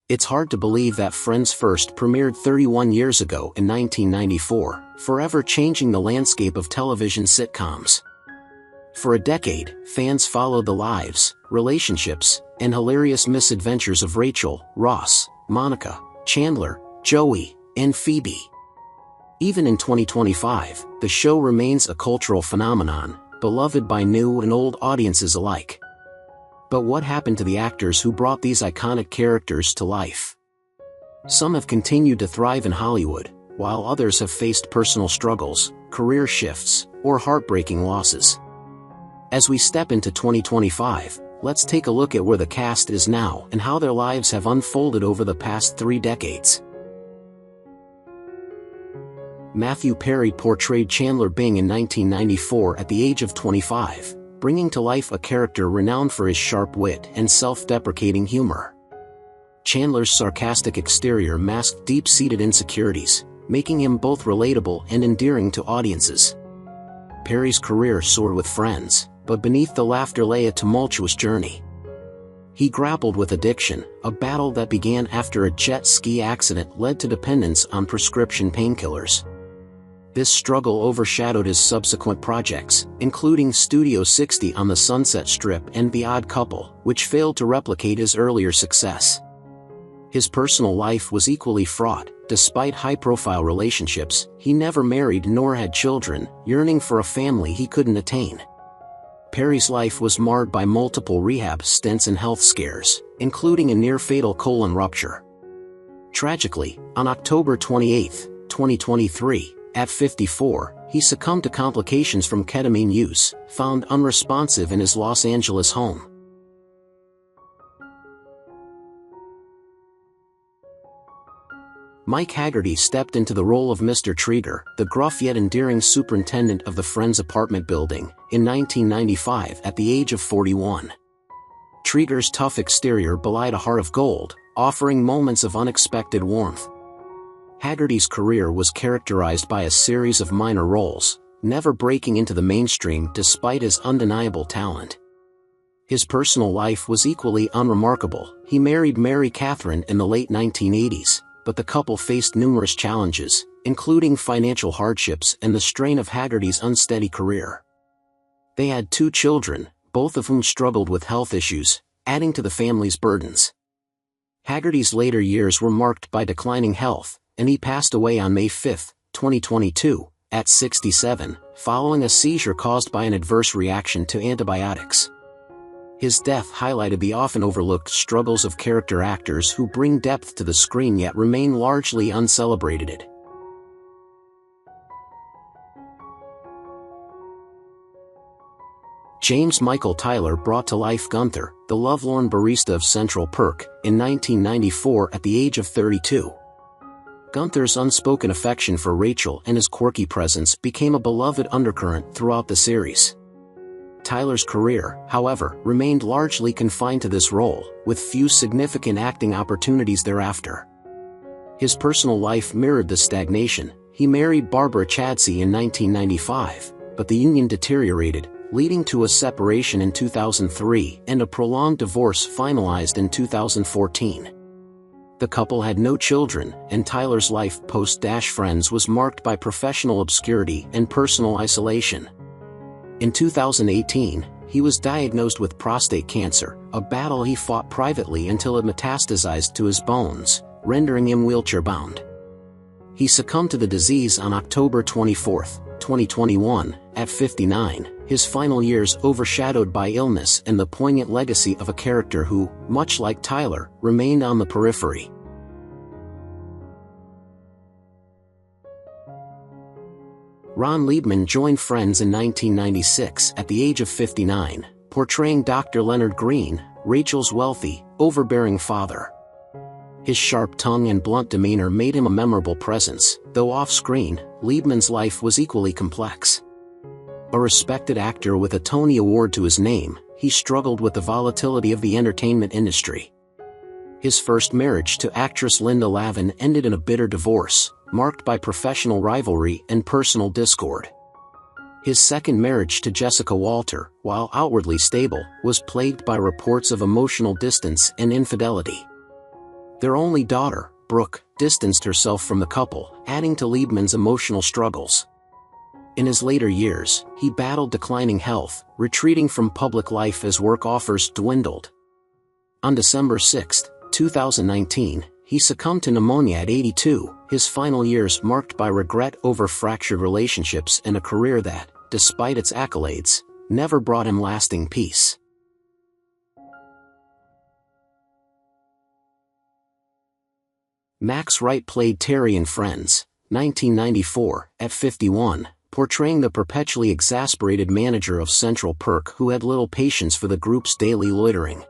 It's hard to believe that Friends first premiered 31 years ago in 1994, forever changing the landscape of television sitcoms. For a decade, fans followed the lives, relationships, and hilarious misadventures of Rachel, Ross, Monica, Chandler, Joey, and Phoebe. Even in 2025, the show remains a cultural phenomenon, beloved by new and old audiences alike. But what happened to the actors who brought these iconic characters to life? Some have continued to thrive in Hollywood, while others have faced personal struggles, career shifts, or heartbreaking losses. As we step into 2025, let's take a look at where the cast is now and how their lives have unfolded over the past 3 decades. Matthew Perry portrayed Chandler Bing in 1994 at the age of 25. Bringing to life a character renowned for his sharp wit and self-deprecating humor. Chandler's sarcastic exterior masked deep-seated insecurities, making him both relatable and endearing to audiences. Perry's career soared with Friends, but beneath the laughter lay a tumultuous journey. He grappled with addiction, a battle that began after a jet ski accident led to dependence on prescription painkillers. This struggle overshadowed his subsequent projects, including Studio 60 on the Sunset Strip and The Odd Couple, which failed to replicate his earlier success. His personal life was equally fraught. Despite high-profile relationships, he never married nor had children, yearning for a family he couldn't attain. Perry's life was marred by multiple rehab stints and health scares, including a near-fatal colon rupture. Tragically, on October 28, 2023, at 54, he succumbed to complications from ketamine use, found unresponsive in his Los Angeles home. Mike Haggerty stepped into the role of Mr. Treater, the gruff yet endearing superintendent of the Friends apartment building, in 1995 at the age of 41. Treater's tough exterior belied a heart of gold, offering moments of unexpected warmth. Haggerty's career was characterized by a series of minor roles, never breaking into the mainstream despite his undeniable talent. His personal life was equally unremarkable. He married Mary Catherine in the late 1980s, but the couple faced numerous challenges, including financial hardships and the strain of Haggerty's unsteady career. They had 2 children, both of whom struggled with health issues, adding to the family's burdens. Haggerty's later years were marked by declining health, and he passed away on May 5, 2022, at 67, following a seizure caused by an adverse reaction to antibiotics. His death highlighted the often overlooked struggles of character actors who bring depth to the screen yet remain largely uncelebrated. James Michael Tyler brought to life Gunther, the lovelorn barista of Central Perk, in 1994 at the age of 32. Gunther's unspoken affection for Rachel and his quirky presence became a beloved undercurrent throughout the series. Tyler's career, however, remained largely confined to this role, with few significant acting opportunities thereafter. His personal life mirrored the stagnation. He married Barbara Chadsey in 1995, but the union deteriorated, leading to a separation in 2003 and a prolonged divorce finalized in 2014. The couple had no children, and Tyler's life post-Friends was marked by professional obscurity and personal isolation. In 2018, he was diagnosed with prostate cancer, a battle he fought privately until it metastasized to his bones, rendering him wheelchair-bound. He succumbed to the disease on October 24, 2021, at 59, his final years overshadowed by illness and the poignant legacy of a character who, much like Tyler, remained on the periphery. Ron Liebman joined Friends in 1996 at the age of 59, portraying Dr. Leonard Green, Rachel's wealthy, overbearing father. His sharp tongue and blunt demeanor made him a memorable presence, though off-screen, Liebman's life was equally complex. A respected actor with a Tony Award to his name, he struggled with the volatility of the entertainment industry. His first marriage to actress Linda Lavin ended in a bitter divorce, marked by professional rivalry and personal discord. His second marriage to Jessica Walter, while outwardly stable, was plagued by reports of emotional distance and infidelity. Their only daughter, Brooke, distanced herself from the couple, adding to Liebman's emotional struggles. In his later years, he battled declining health, retreating from public life as work offers dwindled. On December 6, 2019, he succumbed to pneumonia at 82, his final years marked by regret over fractured relationships and a career that, despite its accolades, never brought him lasting peace. Max Wright played Terry in Friends, 1994, at 51, portraying the perpetually exasperated manager of Central Perk who had little patience for the group's daily loitering.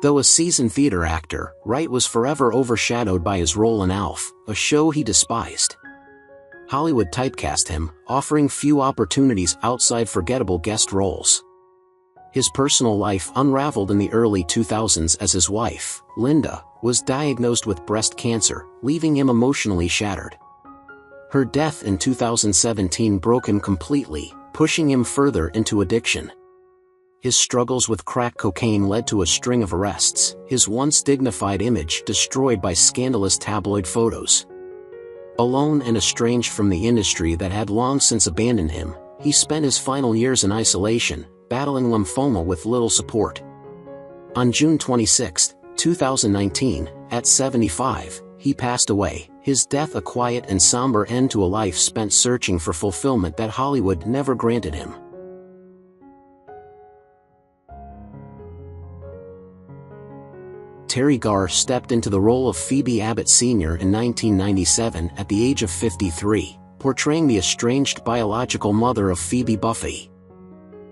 Though a seasoned theater actor, Wright was forever overshadowed by his role in Alf, a show he despised. Hollywood typecast him, offering few opportunities outside forgettable guest roles. His personal life unraveled in the early 2000s as his wife, Linda, was diagnosed with breast cancer, leaving him emotionally shattered. Her death in 2017 broke him completely, pushing him further into addiction. His struggles with crack cocaine led to a string of arrests, his once dignified image destroyed by scandalous tabloid photos. Alone and estranged from the industry that had long since abandoned him, he spent his final years in isolation, battling lymphoma with little support. On June 26, 2019, at 75, he passed away, his death a quiet and somber end to a life spent searching for fulfillment that Hollywood never granted him. Terry Garr stepped into the role of Phoebe Abbott Sr. in 1997 at the age of 53, portraying the estranged biological mother of Phoebe Buffy.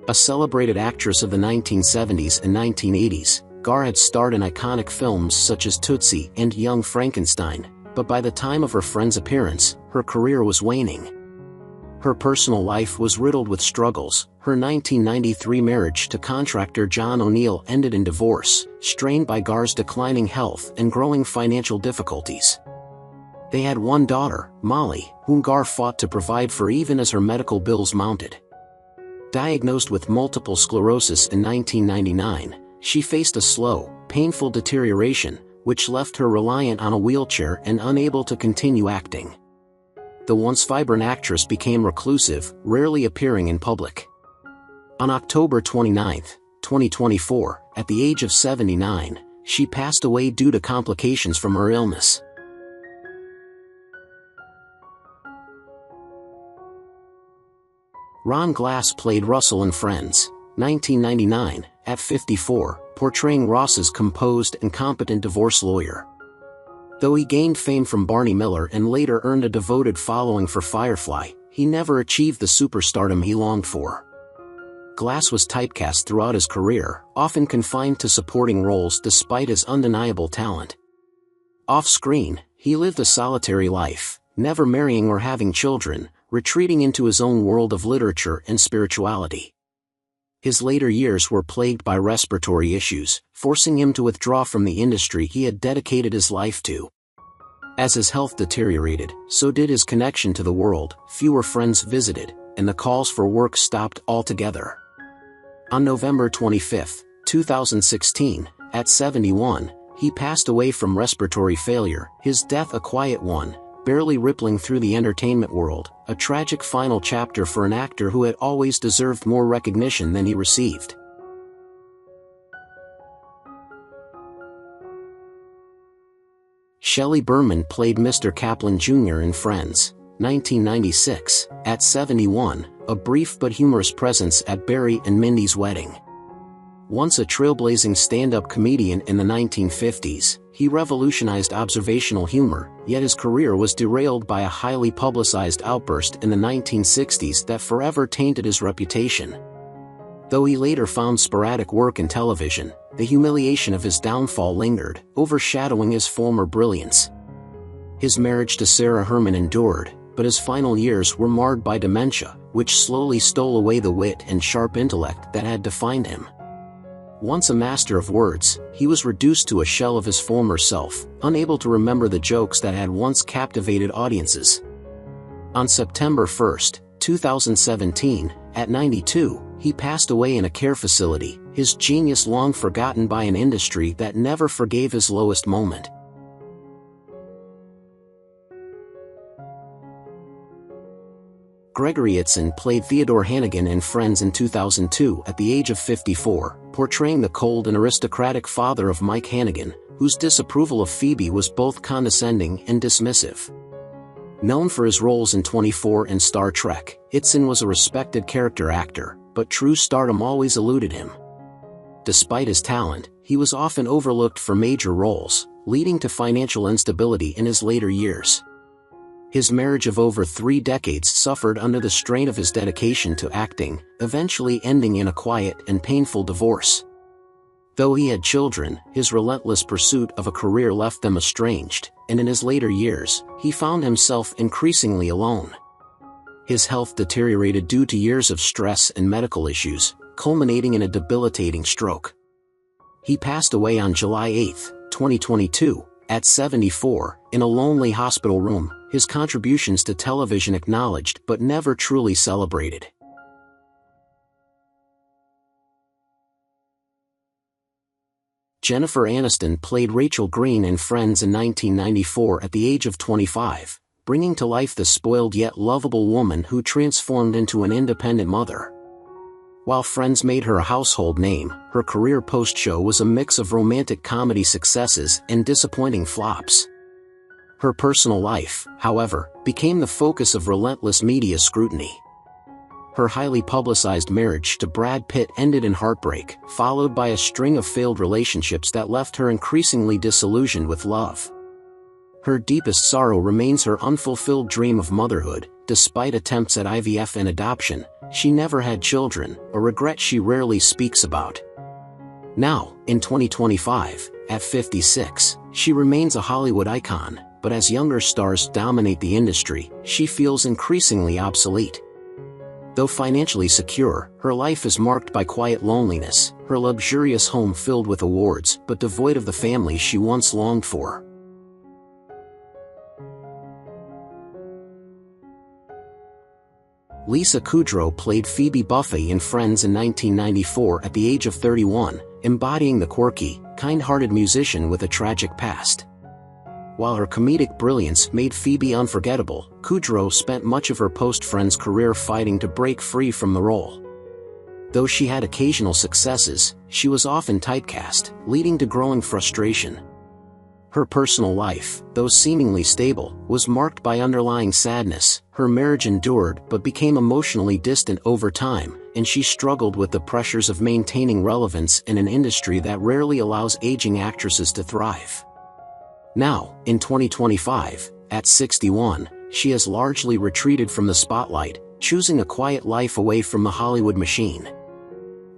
A celebrated actress of the 1970s and 1980s, Garr had starred in iconic films such as Tootsie and Young Frankenstein, but by the time of her friend's appearance, her career was waning. Her personal life was riddled with struggles. Her 1993 marriage to contractor John O'Neill ended in divorce, strained by Garr's declining health and growing financial difficulties. They had one daughter, Molly, whom Garr fought to provide for even as her medical bills mounted. Diagnosed with multiple sclerosis in 1999, she faced a slow, painful deterioration, which left her reliant on a wheelchair and unable to continue acting. The once vibrant actress became reclusive, rarely appearing in public. On October 29, 2024, at the age of 79, she passed away due to complications from her illness. Ron Glass played Russell in Friends, 1999, at 54, portraying Ross's composed and competent divorce lawyer. Though he gained fame from Barney Miller and later earned a devoted following for Firefly, he never achieved the superstardom he longed for. Glass was typecast throughout his career, often confined to supporting roles despite his undeniable talent. Off-screen, he lived a solitary life, never marrying or having children, retreating into his own world of literature and spirituality. His later years were plagued by respiratory issues, forcing him to withdraw from the industry he had dedicated his life to. As his health deteriorated, so did his connection to the world, fewer friends visited, and the calls for work stopped altogether. On November 25, 2016, at 71, he passed away from respiratory failure, his death a quiet one, barely rippling through the entertainment world, a tragic final chapter for an actor who had always deserved more recognition than he received. Shelley Berman played Mr. Kaplan Jr. in Friends, 1996, at 71, a brief but humorous presence at Barry and Mindy's wedding. Once a trailblazing stand-up comedian in the 1950s, he revolutionized observational humor, yet his career was derailed by a highly publicized outburst in the 1960s that forever tainted his reputation. Though he later found sporadic work in television, the humiliation of his downfall lingered, overshadowing his former brilliance. His marriage to Sarah Herman endured, but his final years were marred by dementia, which slowly stole away the wit and sharp intellect that had defined him. Once a master of words, he was reduced to a shell of his former self, unable to remember the jokes that had once captivated audiences. On September 1, 2017, at 92, he passed away in a care facility, his genius long forgotten by an industry that never forgave his lowest moment. Gregory Itzin played Theodore Hannigan in Friends in 2002 at the age of 54, portraying the cold and aristocratic father of Mike Hannigan, whose disapproval of Phoebe was both condescending and dismissive. Known for his roles in 24 and Star Trek, Itzin was a respected character actor, but true stardom always eluded him. Despite his talent, he was often overlooked for major roles, leading to financial instability in his later years. His marriage of over 3 decades suffered under the strain of his dedication to acting, eventually ending in a quiet and painful divorce. Though he had children, his relentless pursuit of a career left them estranged, and in his later years, he found himself increasingly alone. His health deteriorated due to years of stress and medical issues, culminating in a debilitating stroke. He passed away on July 8, 2022, at 74, in a lonely hospital room, his contributions to television acknowledged but never truly celebrated. Jennifer Aniston played Rachel Green in Friends in 1994 at the age of 25, bringing to life the spoiled yet lovable woman who transformed into an independent mother. While Friends made her a household name, her career post-show was a mix of romantic comedy successes and disappointing flops. Her personal life, however, became the focus of relentless media scrutiny. Her highly publicized marriage to Brad Pitt ended in heartbreak, followed by a string of failed relationships that left her increasingly disillusioned with love. Her deepest sorrow remains her unfulfilled dream of motherhood. Despite attempts at IVF and adoption, she never had children, a regret she rarely speaks about. Now, in 2025, at 56, she remains a Hollywood icon, but as younger stars dominate the industry, she feels increasingly obsolete. Though financially secure, her life is marked by quiet loneliness, her luxurious home filled with awards but devoid of the family she once longed for. Lisa Kudrow played Phoebe Buffay in Friends in 1994 at the age of 31, embodying the quirky, kind-hearted musician with a tragic past. While her comedic brilliance made Phoebe unforgettable, Kudrow spent much of her post-Friends career fighting to break free from the role. Though she had occasional successes, she was often typecast, leading to growing frustration. Her personal life, though seemingly stable, was marked by underlying sadness. Her marriage endured but became emotionally distant over time, and she struggled with the pressures of maintaining relevance in an industry that rarely allows aging actresses to thrive. Now, in 2025, at 61, she has largely retreated from the spotlight, choosing a quiet life away from the Hollywood machine.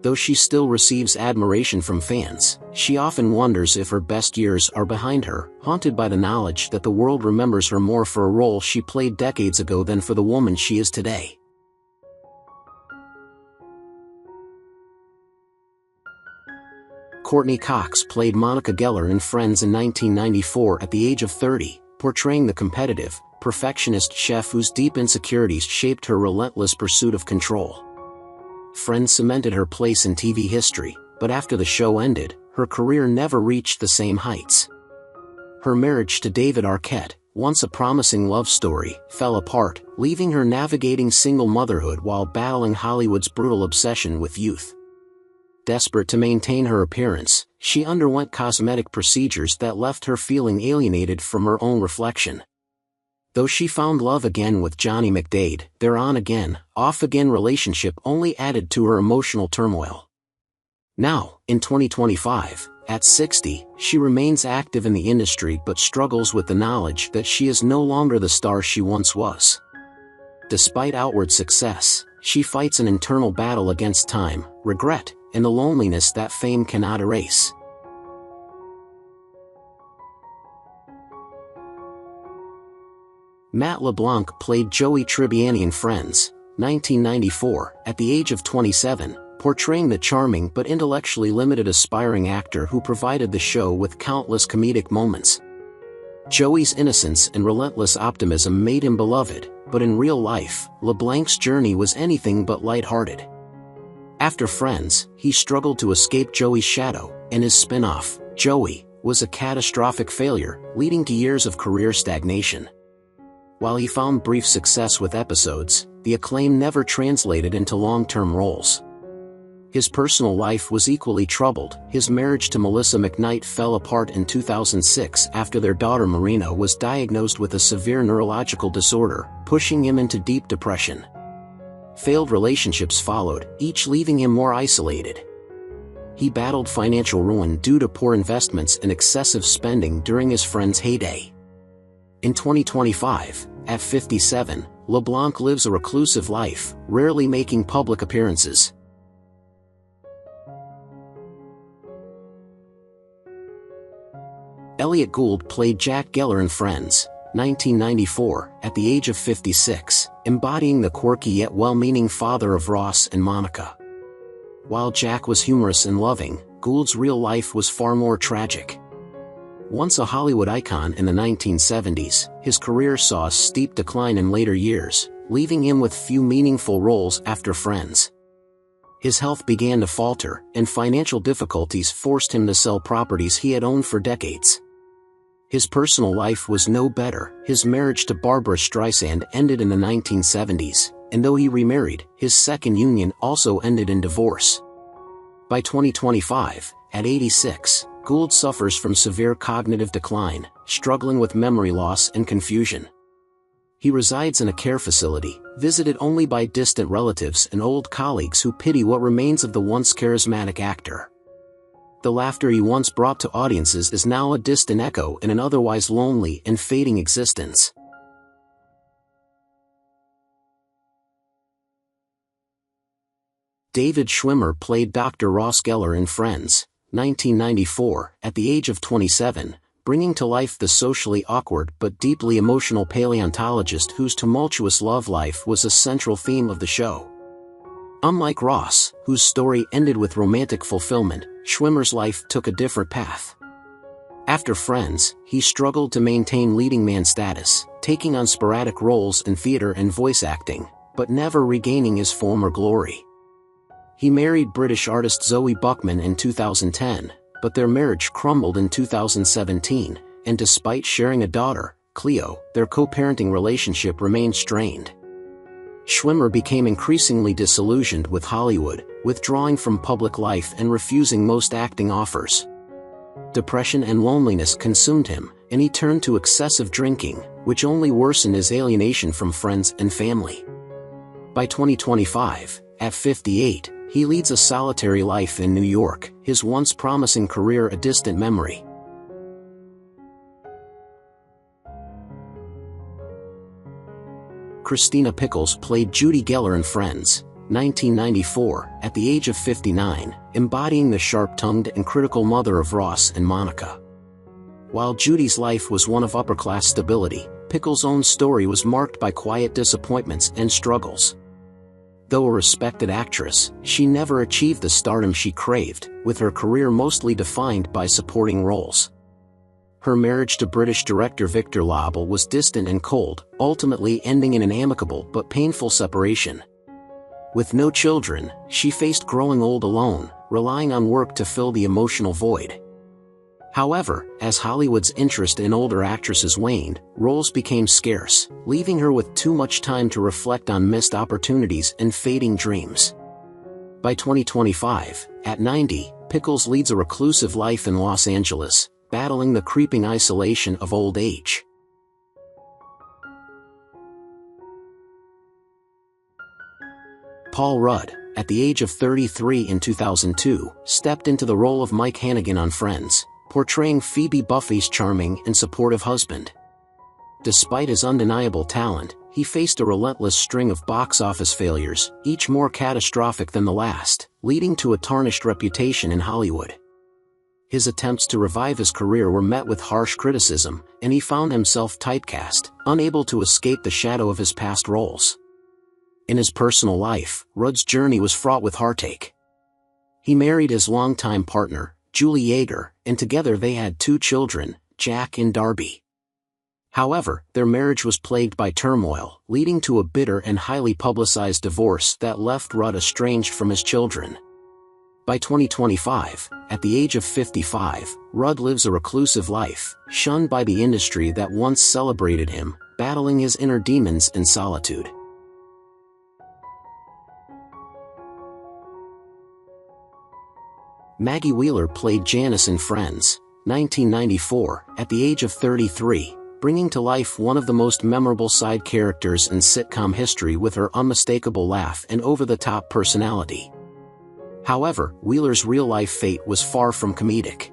Though she still receives admiration from fans, she often wonders if her best years are behind her, haunted by the knowledge that the world remembers her more for a role she played decades ago than for the woman she is today. Courtney Cox played Monica Geller in Friends in 1994 at the age of 30, portraying the competitive, perfectionist chef whose deep insecurities shaped her relentless pursuit of control. Friends cemented her place in TV history, but after the show ended, her career never reached the same heights. Her marriage to David Arquette, once a promising love story, fell apart, leaving her navigating single motherhood while battling Hollywood's brutal obsession with youth. Desperate to maintain her appearance, she underwent cosmetic procedures that left her feeling alienated from her own reflection. Though she found love again with Johnny McDade, their on-again, off-again relationship only added to her emotional turmoil. Now, in 2025, at 60, she remains active in the industry but struggles with the knowledge that she is no longer the star she once was. Despite outward success, she fights an internal battle against time, regret, and the loneliness that fame cannot erase. Matt LeBlanc played Joey Tribbiani in Friends, 1994, at the age of 27, portraying the charming but intellectually limited aspiring actor who provided the show with countless comedic moments. Joey's innocence and relentless optimism made him beloved, but in real life, LeBlanc's journey was anything but lighthearted. After Friends, he struggled to escape Joey's shadow, and his spin-off, Joey, was a catastrophic failure, leading to years of career stagnation. While he found brief success with episodes, the acclaim never translated into long-term roles. His personal life was equally troubled. His marriage to Melissa McKnight fell apart in 2006 after their daughter Marina was diagnosed with a severe neurological disorder, pushing him into deep depression. Failed relationships followed, each leaving him more isolated. He battled financial ruin due to poor investments and excessive spending during his friend's heyday. In 2025, at 57, LeBlanc lives a reclusive life, rarely making public appearances. Elliot Gould played Jack Geller in Friends, 1994, at the age of 56, embodying the quirky yet well-meaning father of Ross and Monica. While Jack was humorous and loving, Gould's real life was far more tragic. Once a Hollywood icon in the 1970s, his career saw a steep decline in later years, leaving him with few meaningful roles after Friends. His health began to falter, and financial difficulties forced him to sell properties he had owned for decades. His personal life was no better. His marriage to Barbra Streisand ended in the 1970s, and though he remarried, his second union also ended in divorce. By 2025, at 86, Gould suffers from severe cognitive decline, struggling with memory loss and confusion. He resides in a care facility, visited only by distant relatives and old colleagues who pity what remains of the once charismatic actor. The laughter he once brought to audiences is now a distant echo in an otherwise lonely and fading existence. David Schwimmer played Dr. Ross Geller in Friends, 1994, at the age of 27, bringing to life the socially awkward but deeply emotional paleontologist whose tumultuous love life was a central theme of the show. Unlike Ross, whose story ended with romantic fulfillment, Schwimmer's life took a different path. After Friends, he struggled to maintain leading man status, taking on sporadic roles in theater and voice acting, but never regaining his former glory. He married British artist Zoe Buckman in 2010, but their marriage crumbled in 2017, and despite sharing a daughter, Cleo, their co-parenting relationship remained strained. Schwimmer became increasingly disillusioned with Hollywood, withdrawing from public life and refusing most acting offers. Depression and loneliness consumed him, and he turned to excessive drinking, which only worsened his alienation from friends and family. By 2025, at 58, he leads a solitary life in New York, his once promising career a distant memory. Christina Pickles played Judy Geller in Friends, 1994, at the age of 59, embodying the sharp-tongued and critical mother of Ross and Monica. While Judy's life was one of upper-class stability, Pickles' own story was marked by quiet disappointments and struggles. Though a respected actress, she never achieved the stardom she craved, with her career mostly defined by supporting roles. Her marriage to British director Victor Loble was distant and cold, ultimately ending in an amicable but painful separation. With no children, she faced growing old alone, relying on work to fill the emotional void. However, as Hollywood's interest in older actresses waned, roles became scarce, leaving her with too much time to reflect on missed opportunities and fading dreams. By 2025, at 90, Pickles leads a reclusive life in Los Angeles, battling the creeping isolation of old age. Paul Rudd, at the age of 33 in 2002, stepped into the role of Mike Hannigan on Friends, portraying Phoebe Buffy's charming and supportive husband. Despite his undeniable talent, he faced a relentless string of box office failures, each more catastrophic than the last, leading to a tarnished reputation in Hollywood. His attempts to revive his career were met with harsh criticism, and he found himself typecast, unable to escape the shadow of his past roles. In his personal life, Rudd's journey was fraught with heartache. He married his longtime partner, Julie Yeager, and together they had 2 children, Jack and Darby. However, their marriage was plagued by turmoil, leading to a bitter and highly publicized divorce that left Rudd estranged from his children. By 2025, at the age of 55, Rudd lives a reclusive life, shunned by the industry that once celebrated him, battling his inner demons in solitude. Maggie Wheeler played Janice in Friends, 1994, at the age of 33, bringing to life one of the most memorable side characters in sitcom history with her unmistakable laugh and over-the-top personality. However, Wheeler's real-life fate was far from comedic.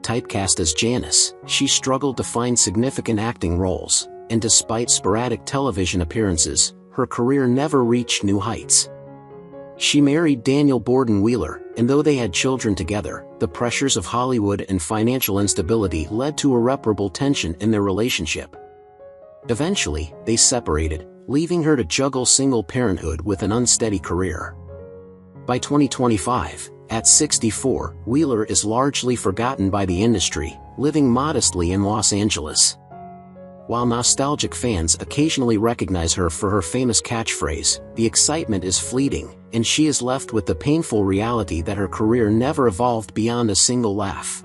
Typecast as Janice, she struggled to find significant acting roles, and despite sporadic television appearances, her career never reached new heights. She married Daniel Borden Wheeler, and though they had children together, the pressures of Hollywood and financial instability led to irreparable tension in their relationship. Eventually, they separated, leaving her to juggle single parenthood with an unsteady career. By 2025, at 64, Wheeler is largely forgotten by the industry, living modestly in Los Angeles. While nostalgic fans occasionally recognize her for her famous catchphrase, the excitement is fleeting, and she is left with the painful reality that her career never evolved beyond a single laugh.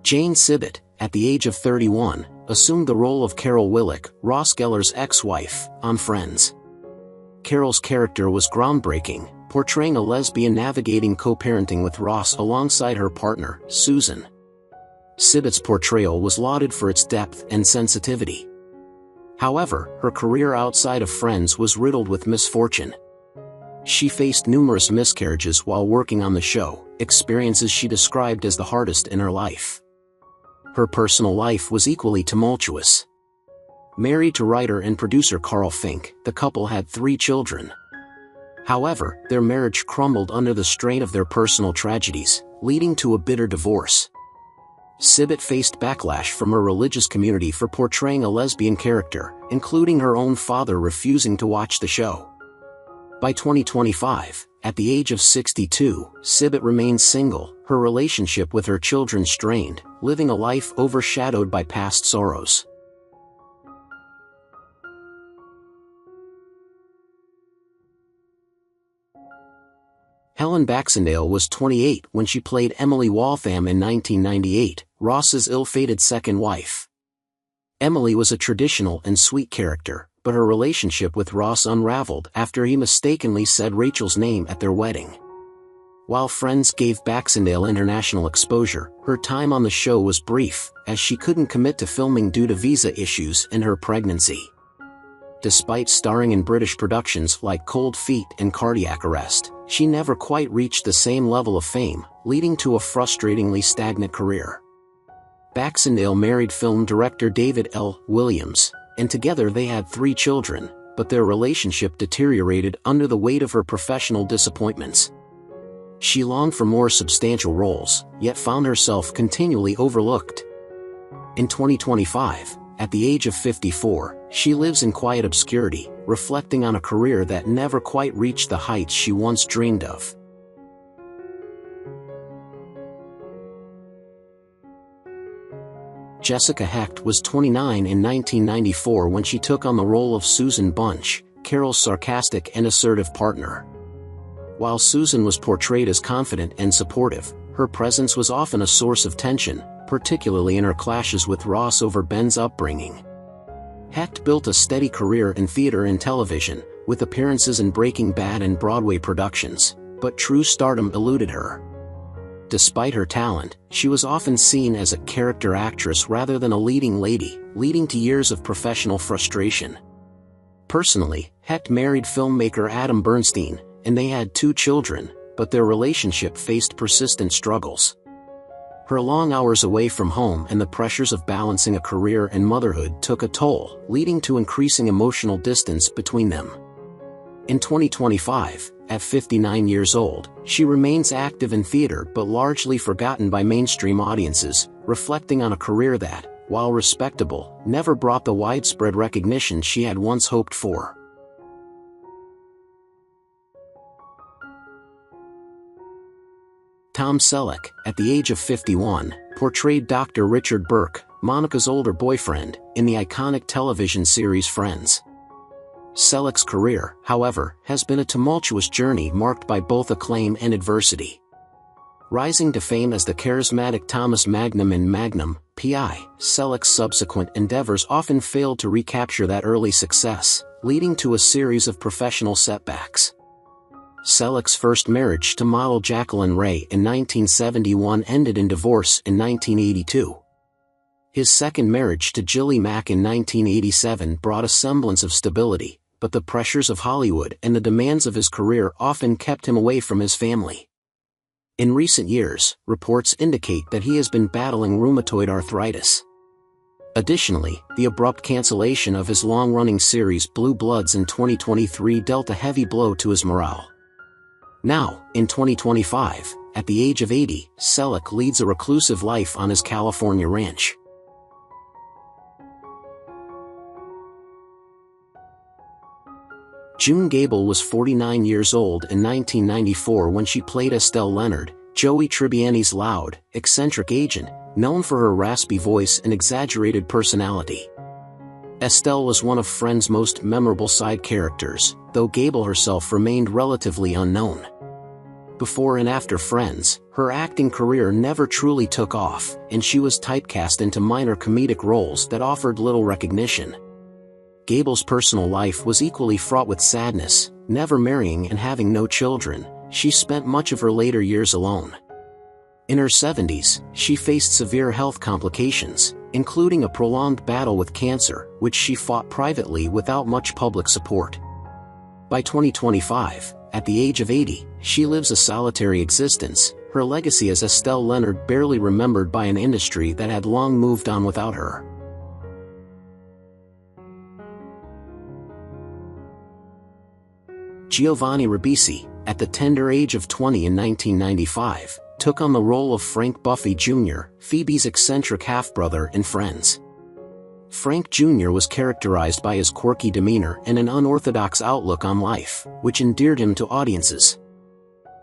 Jane Sibbett, at the age of 31, assumed the role of Carol Willick, Ross Geller's ex-wife, on Friends. Carol's character was groundbreaking, portraying a lesbian navigating co-parenting with Ross alongside her partner, Susan. Sibbett's portrayal was lauded for its depth and sensitivity. However, her career outside of Friends was riddled with misfortune. She faced numerous miscarriages while working on the show, experiences she described as the hardest in her life. Her personal life was equally tumultuous. Married to writer and producer Carl Fink, the couple had 3 children. However, their marriage crumbled under the strain of their personal tragedies, leading to a bitter divorce. Sibbett faced backlash from her religious community for portraying a lesbian character, including her own father refusing to watch the show. By 2025, at the age of 62, Sibbett remains single, her relationship with her children strained, living a life overshadowed by past sorrows. Helen Baxendale was 28 when she played Emily Waltham in 1998, Ross's ill-fated second wife. Emily was a traditional and sweet character, but her relationship with Ross unraveled after he mistakenly said Rachel's name at their wedding. While Friends gave Baxendale international exposure, her time on the show was brief, as she couldn't commit to filming due to visa issues and her pregnancy. Despite starring in British productions like Cold Feet and Cardiac Arrest, she never quite reached the same level of fame, leading to a frustratingly stagnant career. Baxendale married film director David L. Williams, and together they had 3 children, but their relationship deteriorated under the weight of her professional disappointments. She longed for more substantial roles, yet found herself continually overlooked. In 2025, at the age of 54, she lives in quiet obscurity, reflecting on a career that never quite reached the heights she once dreamed of. Jessica Hecht was 29 in 1994 when she took on the role of Susan Bunch, Carol's sarcastic and assertive partner. While Susan was portrayed as confident and supportive, her presence was often a source of tension, particularly in her clashes with Ross over Ben's upbringing. Hecht built a steady career in theater and television, with appearances in Breaking Bad and Broadway productions, but true stardom eluded her. Despite her talent, she was often seen as a character actress rather than a leading lady, leading to years of professional frustration. Personally, Hecht married filmmaker Adam Bernstein, and they had 2 children, but their relationship faced persistent struggles. Her long hours away from home and the pressures of balancing a career and motherhood took a toll, leading to increasing emotional distance between them. In 2025, at 59 years old, she remains active in theater but largely forgotten by mainstream audiences, reflecting on a career that, while respectable, never brought the widespread recognition she had once hoped for. Tom Selleck, at the age of 51, portrayed Dr. Richard Burke, Monica's older boyfriend, in the iconic television series Friends. Selleck's career, however, has been a tumultuous journey marked by both acclaim and adversity. Rising to fame as the charismatic Thomas Magnum in Magnum, P.I., Selleck's subsequent endeavors often failed to recapture that early success, leading to a series of professional setbacks. Selleck's first marriage to model Jacqueline Ray in 1971 ended in divorce in 1982. His second marriage to Gilly Mack in 1987 brought a semblance of stability, but the pressures of Hollywood and the demands of his career often kept him away from his family. In recent years, reports indicate that he has been battling rheumatoid arthritis. Additionally, the abrupt cancellation of his long-running series Blue Bloods in 2023 dealt a heavy blow to his morale. Now, in 2025, at the age of 80, Selleck leads a reclusive life on his California ranch. June Gable was 49 years old in 1994 when she played Estelle Leonard, Joey Tribbiani's loud, eccentric agent, known for her raspy voice and exaggerated personality. Estelle was one of Friends' most memorable side characters, though Gable herself remained relatively unknown. Before and after Friends, her acting career never truly took off, and she was typecast into minor comedic roles that offered little recognition. Gable's personal life was equally fraught with sadness. Never marrying and having no children, she spent much of her later years alone. In her 70s, she faced severe health complications, including a prolonged battle with cancer, which she fought privately without much public support. By 2025, at the age of 80, she lives a solitary existence, her legacy as Estelle Leonard barely remembered by an industry that had long moved on without her. Giovanni Ribisi, at the tender age of 20 in 1995, took on the role of Frank Buffy Jr., Phoebe's eccentric half-brother in Friends. Frank Jr. was characterized by his quirky demeanor and an unorthodox outlook on life, which endeared him to audiences.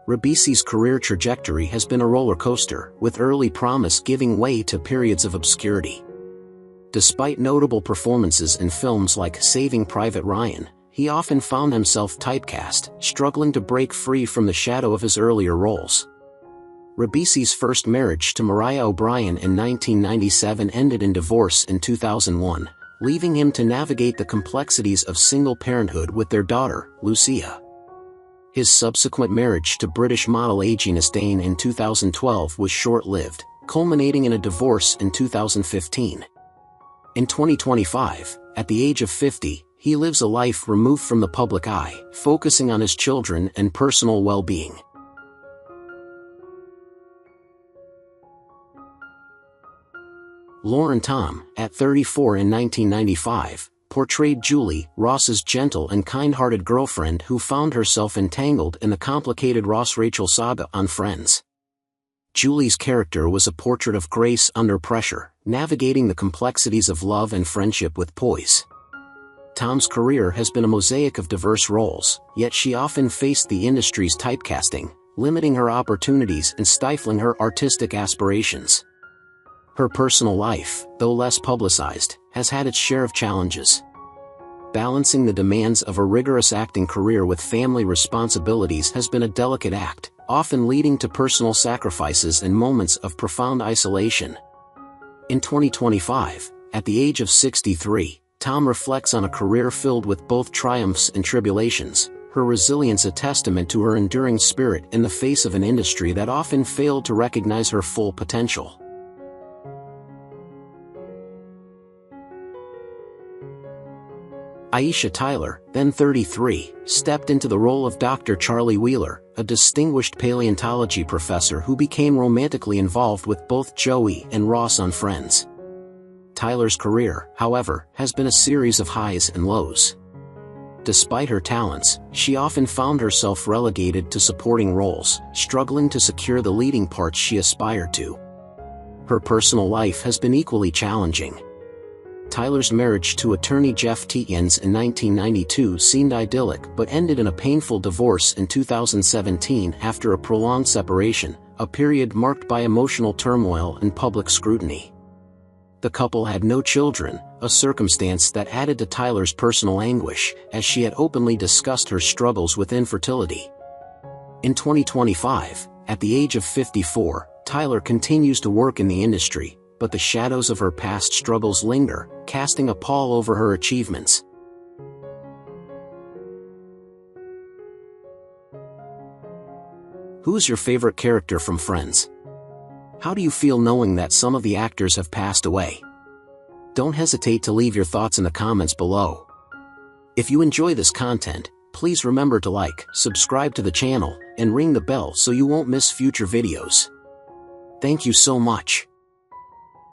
Ribisi's career trajectory has been a roller coaster, with early promise giving way to periods of obscurity. Despite notable performances in films like Saving Private Ryan, he often found himself typecast, struggling to break free from the shadow of his earlier roles. Ribisi's first marriage to Mariah O'Brien in 1997 ended in divorce in 2001, leaving him to navigate the complexities of single parenthood with their daughter, Lucia. His subsequent marriage to British model Aegina Stain in 2012 was short-lived, culminating in a divorce in 2015. In 2025, at the age of 50, he lives a life removed from the public eye, focusing on his children and personal well-being. Lauren Tom, at 34 in 1995, portrayed Julie, Ross's gentle and kind-hearted girlfriend who found herself entangled in the complicated Ross-Rachel saga on Friends. Julie's character was a portrait of grace under pressure, navigating the complexities of love and friendship with poise. Tom's career has been a mosaic of diverse roles, yet she often faced the industry's typecasting, limiting her opportunities and stifling her artistic aspirations. Her personal life, though less publicized, has had its share of challenges. Balancing the demands of a rigorous acting career with family responsibilities has been a delicate act, often leading to personal sacrifices and moments of profound isolation. In 2025, at the age of 63, Tom reflects on a career filled with both triumphs and tribulations, her resilience a testament to her enduring spirit in the face of an industry that often failed to recognize her full potential. Aisha Tyler, then 33, stepped into the role of Dr. Charlie Wheeler, a distinguished paleontology professor who became romantically involved with both Joey and Ross on Friends. Tyler's career, however, has been a series of highs and lows. Despite her talents, she often found herself relegated to supporting roles, struggling to secure the leading parts she aspired to. Her personal life has been equally challenging. Tyler's marriage to attorney Jeff Tietjens in 1992 seemed idyllic but ended in a painful divorce in 2017 after a prolonged separation, a period marked by emotional turmoil and public scrutiny. The couple had no children, a circumstance that added to Tyler's personal anguish, as she had openly discussed her struggles with infertility. In 2025, At the age of 54, Tyler continues to work in the industry, but the shadows of her past struggles linger, casting a pall over her achievements. Who's your favorite character from Friends? How do you feel knowing that some of the actors have passed away? Don't hesitate to leave your thoughts in the comments below. If you enjoy this content, please remember to like, subscribe to the channel, and ring the bell so you won't miss future videos. Thank you so much.